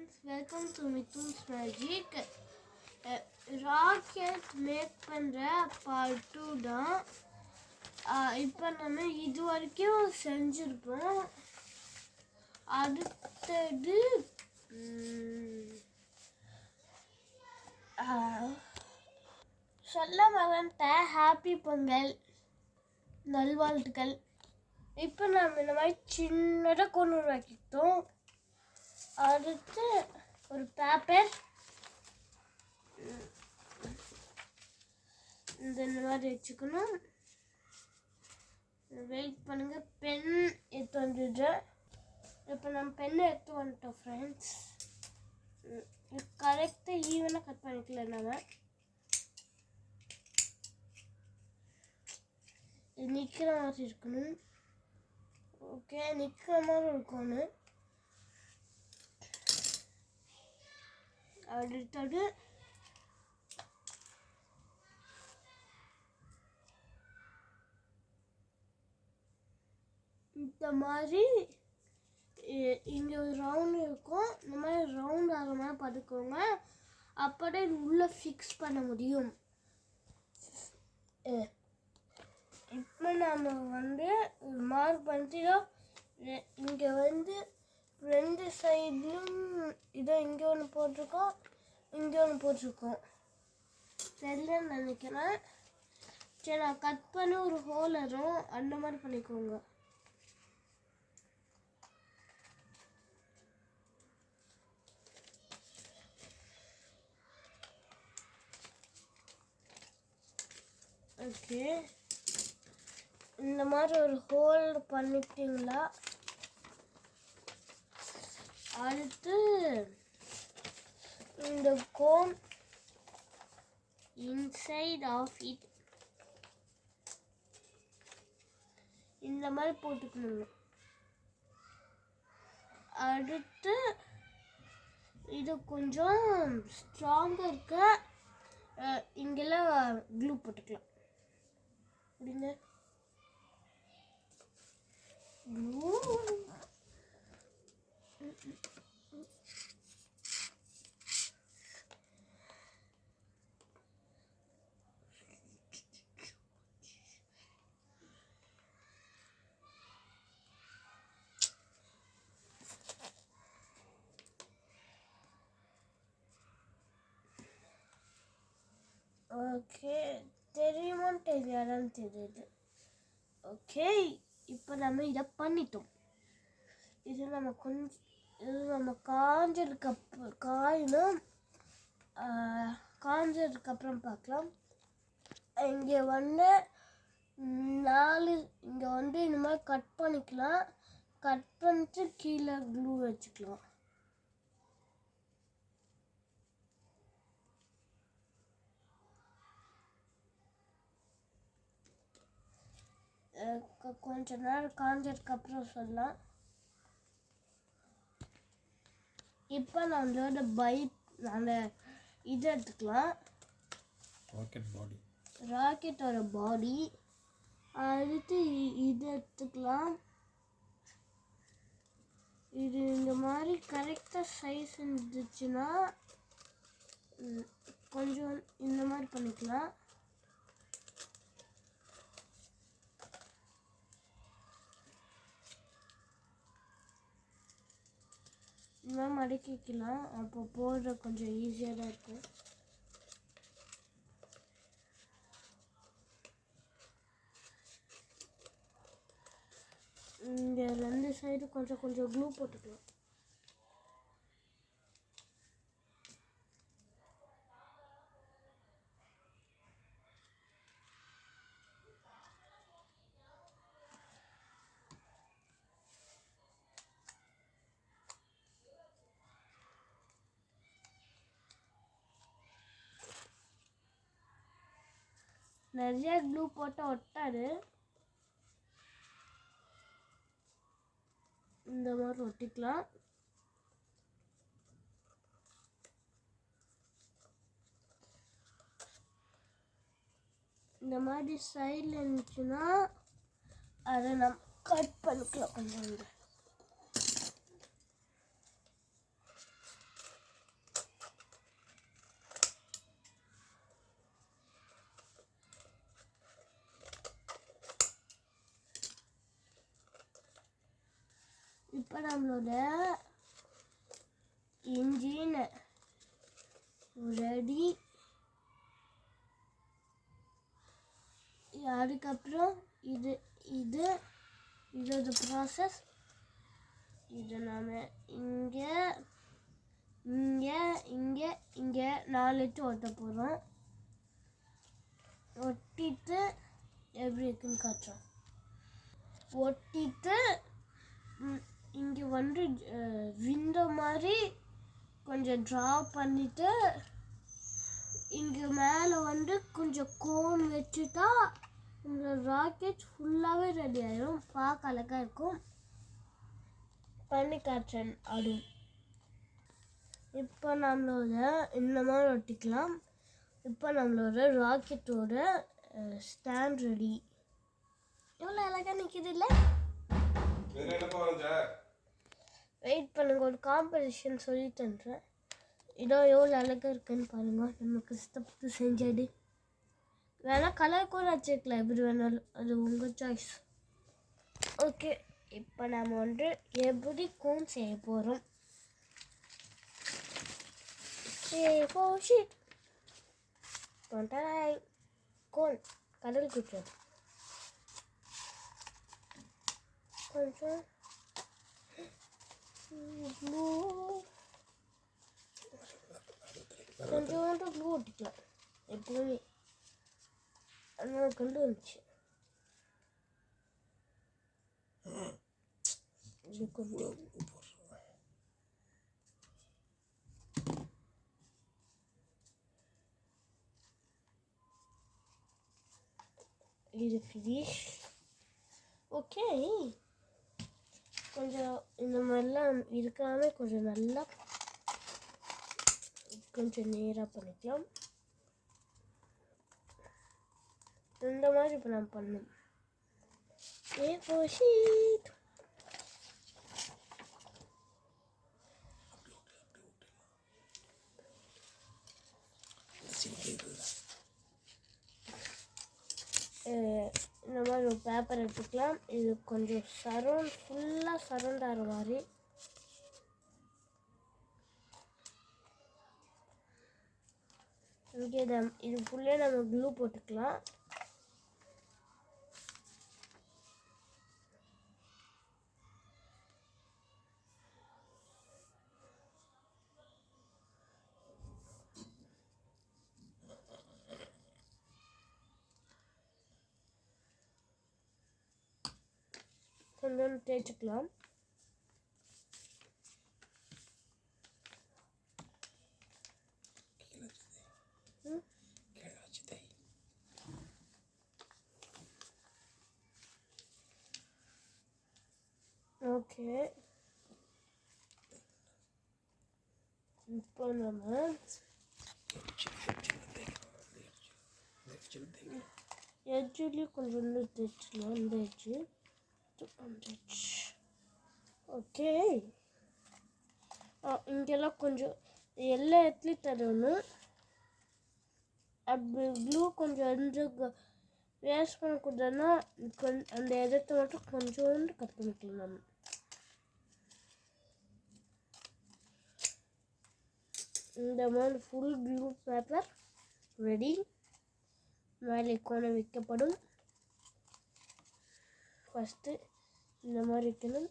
friends, welcome to MITHUN'S magic. Rocket make பண்ணுற part 2 தான். இப்போ நம்ம இது வரைக்கும் செஞ்சுருப்போம். அடுத்தது சொல்ல மறந்துட்டேன், ஹாப்பி பொங்கல் நல்வாழ்த்துக்கள். இப்போ நம்ம இந்த மாதிரி சின்னதாக கொண்டு உருவாக்கிட்டோம். அடுத்து ஒரு பேப்பர் இந்த மாதிரி வச்சுக்கணும். வெயிட் பண்ணுங்க, பென் எடுத்து வந்துடுறேன். இப்போ நம்ம பெண்ணை எடுத்து வந்துட்டோம் ஃப்ரெண்ட்ஸ். கரெக்டாக ஈவனாக கட் பண்ணிக்கல. நம்ம நிற்கிற மாதிரி இருக்கணும். ஓகே, நிற்கிற மாதிரி இருக்கணும். அடுத்தது இந்த மாதிரி இங்கே ஒரு ரவுண்ட் இருக்கும். இந்த மாதிரி ரவுண்ட் ஆகிற மாதிரி பார்த்துக்கோங்க. அப்படியே உள்ளே ஃபிக்ஸ் பண்ண முடியும். இப்போ நம்ம மார்க் பண்ணிட்டு இங்கே ரெண்டு சைட்லையும் இதை இங்கே ஒன்று போட்டிருக்கோம், இங்கே ஒன்று போட்டிருக்கோம். சரின்னு நினைக்கிறேன். சரி, நான் கட் பண்ணி ஒரு ஹோல் வரும், அந்த மாதிரி பண்ணிக்கோங்க. ஓகே, இந்த மாதிரி ஒரு ஹோல் பண்ணிட்டீங்களா? அடுத்து இந்த கோன் இன்சைட் ஆஃப் இட் இந்த மாதிரி போட்டுக்கணுங்க. அடுத்து இது கொஞ்சம் ஸ்ட்ராங்காக இருக்க இங்கெல்லாம் க்ளூ போட்டுக்கலாம். அப்படிங்க க்ளூ. ஓகே, தெரியுமான்னு தெரியாதான்னு தெரியுது. ஓகே, இப்போ நம்ம இதை பண்ணிட்டோம். இது நம்ம காஞ்சதுக்கப்புறம் பார்க்கலாம். இங்கே 4 இங்கே இந்த மாதிரி கட் பண்ணிக்கலாம். கட் பண்ணிட்டு கீழே க்ளூ வச்சுக்கலாம். கொஞ்ச நேரம் காஞ்சதுக்கப்புறம் சொல்லலாம். இப்போ நம்மளோட அந்த இதை எடுத்துக்கலாம், ராக்கெட்டோட பாடி. அடுத்து இதை எடுத்துக்கலாம். இது இந்த மாதிரி கரெக்டாக சைஸ் இருந்துச்சுன்னா கொஞ்சம் இந்த மாதிரி பண்ணிக்கலாம். இந்த மாதிரி மடக்கிக்கலாம். அப்போ போடுற கொஞ்சம் ஈஸியாக தான் இருக்கும். இந்த 2 சைடு கொஞ்சம் க்ளூ போட்டுக்கலாம். நிறைய க்ளூ போட்டால் ஒட்டாது. இந்த மாதிரி ஒட்டிக்கலாம். இந்த மாதிரி சைடில் இருந்துச்சுன்னா அதை நம்ம கட் பண்ணிக்கலாம். கொஞ்சம் இப்போ நம்மளோட இன்ஜின் ரெடி. அதுக்கப்புறம் இது இது இதோட ப்ராசஸ். இது நாம் இங்கே இங்கே இங்கே இங்கே 4 எட்டு ஒட்ட போகிறோம். ஒட்டிட்டு எப்படி இருக்குன்னு காட்டுறோம். ஒட்டிட்டு இங்கே வந்து விண்டோ மாதிரி கொஞ்சம் ட்ரா பண்ணிவிட்டு இங்கே மேலே வந்து கொஞ்சம் கோன் வச்சுட்டா இந்த ராக்கெட் ஃபுல்லாகவே ரெடி ஆயிடும். பார்க்க அழகாக இருக்கும். பண்ணி காட்டுறேன் அது. இப்போ நம்மளோட இந்த மாதிரி ஒட்டிக்கலாம். இப்போ நம்மளோட ராக்கெட்டோட ஸ்டாண்ட் ரெடி. எவ்வளோ அழகாக நிற்கிது இல்லை? வெயிட் பண்ணுங்க, ஒரு காம்படிஷன் சொல்லி தந்துடுறேன். இதோ எவ்வளோ அழகாக இருக்குன்னு பாருங்கள். நம்ம கஷ்டப்பட்டு செஞ்சது. வேணால் கலர் கூட வச்சுக்கலாம், எப்படி வேணாலும், அது உங்கள் சாய்ஸ். ஓகே, இப்போ நம்ம வந்து எப்படி கோன் செய்ய போகிறோம். கோன் கடல் குற்றது கொஞ்சம் கொஞ்சோண்டு ப்ளூ ஒட்டிக்கலாம். எப்பவுமே அதனால கொண்டு வந்துச்சு. இது ஃபினிஷ். ஓகே, கொஞ்சம் இந்த மாதிரிலாம் இருக்காமல் கொஞ்சம் நல்லா கொஞ்சம் நேராக பண்ணிக்கலாம். இந்த மாதிரி இப்போ நான் பண்ணணும். ஷீட் இந்த மாதிரி ஒரு பேப்பர் எடுத்துக்கலாம். இது கொஞ்சம் ஃபுல்லாக சரௌண்ட் ஆகிற மாதிரி. இங்கே இது ஃபுல்லே நம்ம க்ளூ போட்டுக்கலாம். கொஞ்சம் தேய்ச்சிக்கலாம். ஓகே, இப்போ நம்ம எட்ஜுலேயும் கொஞ்சம் தேய்ச்சிக்கலாம். இந்த எட்ஜு ஓகே. இங்கெல்லாம் கொஞ்சம் எல்லா இடத்துலையும் தரணும். அப்படி ப்ளூ கொஞ்சம் வேஸ்ட் பண்ணக்கூடாதுன்னா அந்த இடத்த மட்டும் கொஞ்சோண்டு கட் பண்ணிக்கலாம். நம்ம இந்த மாதிரி ஃபுல் ப்ளூ பேப்பர் ரெடி. மேலே கோணம் வைக்கப்படும். ஃபஸ்ட்டு இந்த மாதிரி வைக்கணும்.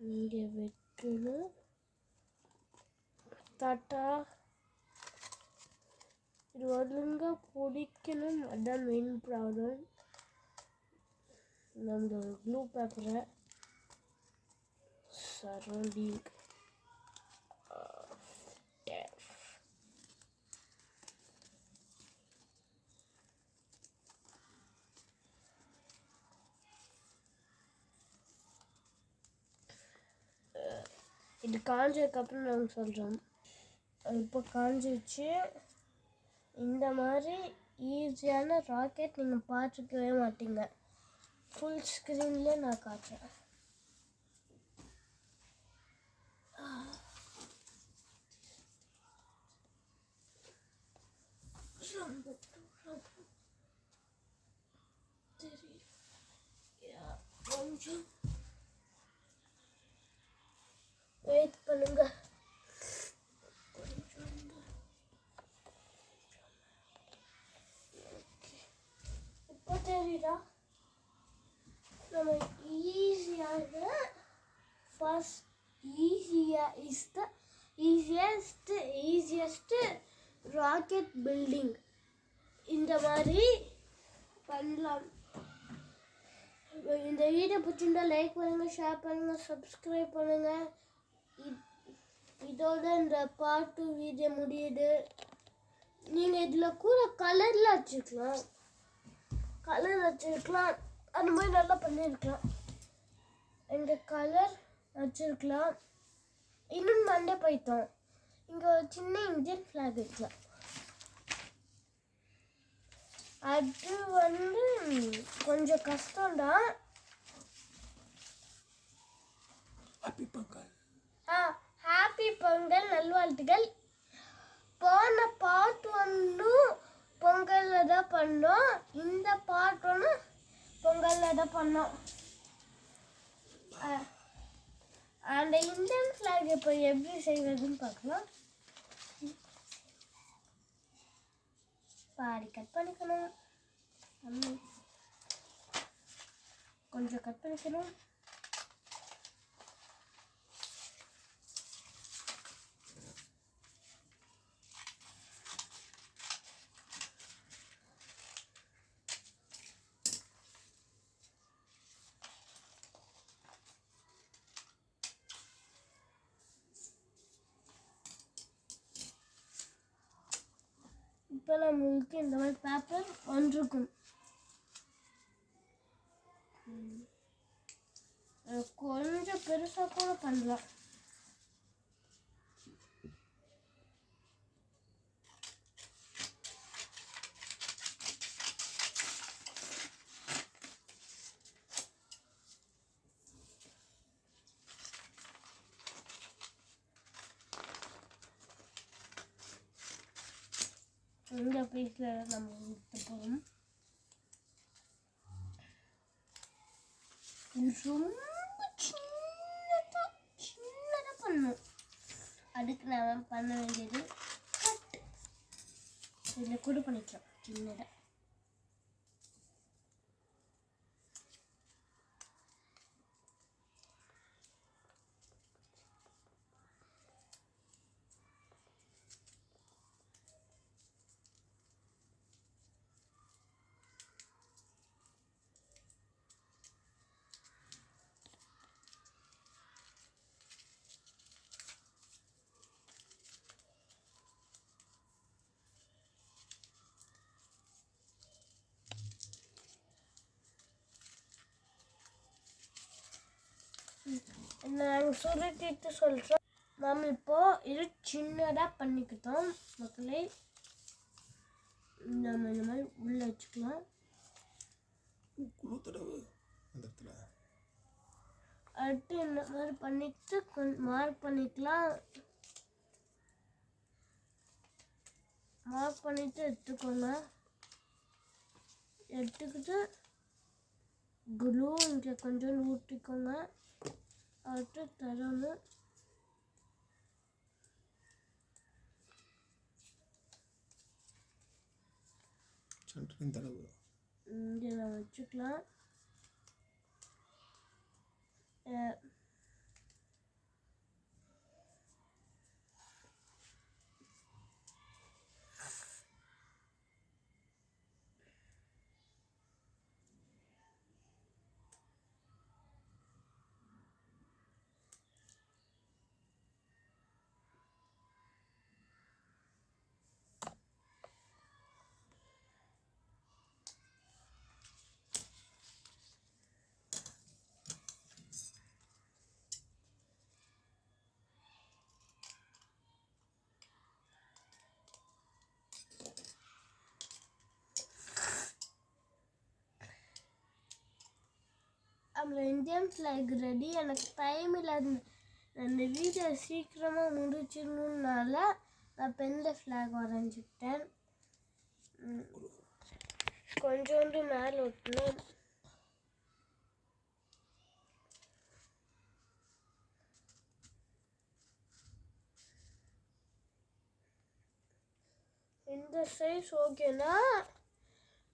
இங்கே வைக்கணும். டாட்டா இது ஒழுங்கா பிடிக்கணும். அதுதான் மெயின் ப்ராப்ளம். நம்ம ப்ளூ பேப்பரை சரௌண்டிங் இது காஞ்சதுக்கப்புறம் நாங்கள் சொல்கிறோம். இப்போ காஞ்சிச்சு. இந்த மாதிரி ஈஸியான ராக்கெட் நீங்கள் பார்த்துக்கவே மாட்டீங்க. ஃபுல் ஸ்க்ரீன்லேயே நான் காட்டுறேன். கொஞ்சம் பண்ணுங்க. இப்போ தெரியுதா நம்ம ஈஸியாக ஃபர்ஸ்ட் ஈஸியஸ்ட் ராக்கெட் பில்டிங் இந்த மாதிரி பண்ணலாம். இந்த வீடியோ பிடிச்சிருந்தா லைக் பண்ணுங்க, ஷேர் பண்ணுங்க, சப்ஸ்கிரைப் பண்ணுங்க. இதோட இந்த பார்ட் 2 வீடியோ முடியுது. நீங்கள் இதில் கூட கலரில் வச்சுக்கலாம், அந்த மாதிரி நல்லா பண்ணியிருக்கலாம். இந்த கலர் வச்சுருக்கலாம். இன்னும் மண்டே போயிட்டோம். இங்கே ஒரு சின்ன இந்தியன் ஃப்ளாக் வைக்கலாம். அது கொஞ்சம் கஷ்டம்தான். ஹாப்பி பொங்கல் நல்வாழ்த்துக்கள். போன பார்ட் 1 பொங்கலில் தான் பண்ணோம், இந்த பார்ட் 1 பொங்கலில் தான் பண்ணோம். அந்த இந்தியன் ஃப்ளாக் இப்போ எப்படி செய்வதுன்னு பார்க்கலாம். பாதி கட் பண்ணிக்கணும், கொஞ்சம் கட் பண்ணிக்கணும். இப்போ நம்மளுக்கு இந்த மாதிரி பேப்பர் வந்துருக்கும். கொஞ்சம் பெருசாக கூட பண்ணலாம். இந்த பீஸில் நம்ம ஊற்ற போகிறோம். ரொம்ப சின்னதாக பண்ணணும். அதுக்கு நான் பண்ண வேண்டியது கட். இதில் கூட பண்ணிக்கலாம் சின்னதாக. நாங்கள் சுருட்டிட்டு சொல்கிறோம். நம்ம இப்போது இது சின்னதாக பண்ணிக்கிட்டோம் மக்களே. நம்ம இந்த மாதிரி உள்ளே வச்சுக்கலாம். அடுத்து இந்த மாதிரி பண்ணிட்டு மார்க் பண்ணிக்கலாம். மார்க் பண்ணிட்டு எடுத்துக்கோங்க. எடுத்துக்கிட்டு க்ளூ இங்கே கொஞ்சம் ஊற்றிக்கோங்க. அடுத்து தரணும். இங்கே நான் வச்சுக்கலாம். நம்மள இந்தியன் ஃப்ளாக் ரெடி. எனக்கு டைம் இல்லாத அந்த வீடியோ சீக்கிரமாக முடிச்சிடணுன்னால நான் பெனில் ஃப்ளாக் வரைஞ்சிட்டேன். கொஞ்சோண்டு மேலே ஒட்டணும். இந்த சைஸ் ஓகேனா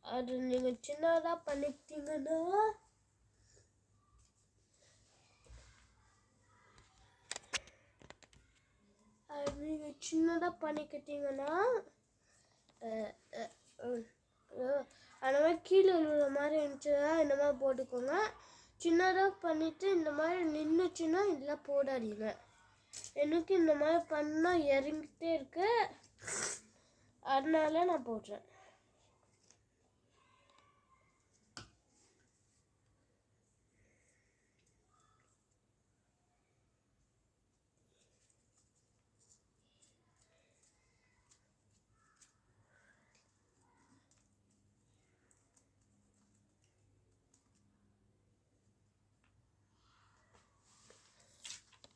அது நீங்கள் சின்னதாக பண்ணிக்கிட்டீங்கன்னா அந்த மாதிரி கீழே விழுற மாதிரி இருந்துச்சுன்னா இந்த மாதிரி போட்டுக்கோங்க. சின்னதாக பண்ணிவிட்டு இந்த மாதிரி நின்றுச்சுன்னா இதெல்லாம் போடாதீங்க. எனக்கு இந்த மாதிரி பண்ணால் இறங்கிட்டே இருக்கு, அதனால நான் போடுறேன்.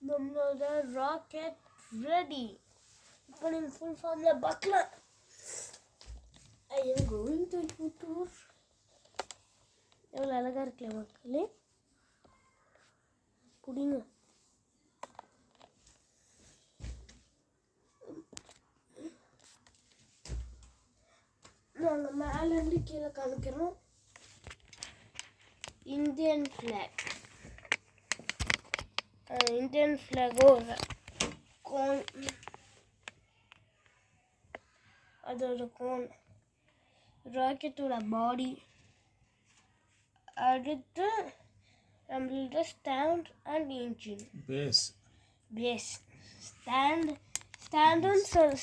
நம்மளோட ராக்கெட் ரெடி. இப்போ நீங்கள் ஃபுல் ஃபார்மில் பார்க்கலாம். I am going to YouTube. எவ்வளோ அழகாக இருக்கல மக்களே, புடிங்க. நாங்கள் மேலேருந்து கீழே காமிக்கிறோம். இந்தியன் ஃப்ளாக், இந்தியன் ஃப்ளாகோட கோன், அதோட கோன், ராக்கெட்டோட பாடி, அடுத்து நம்மளோட stand and engine base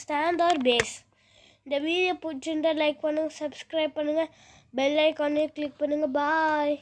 stand or base. இந்த வீடியோ பிடிச்சிருந்தா லைக் பண்ணுங்கள், சப்ஸ்கிரைப் பண்ணுங்கள், பெல் ஐக்கானே கிளிக் பண்ணுங்கள். பாய்.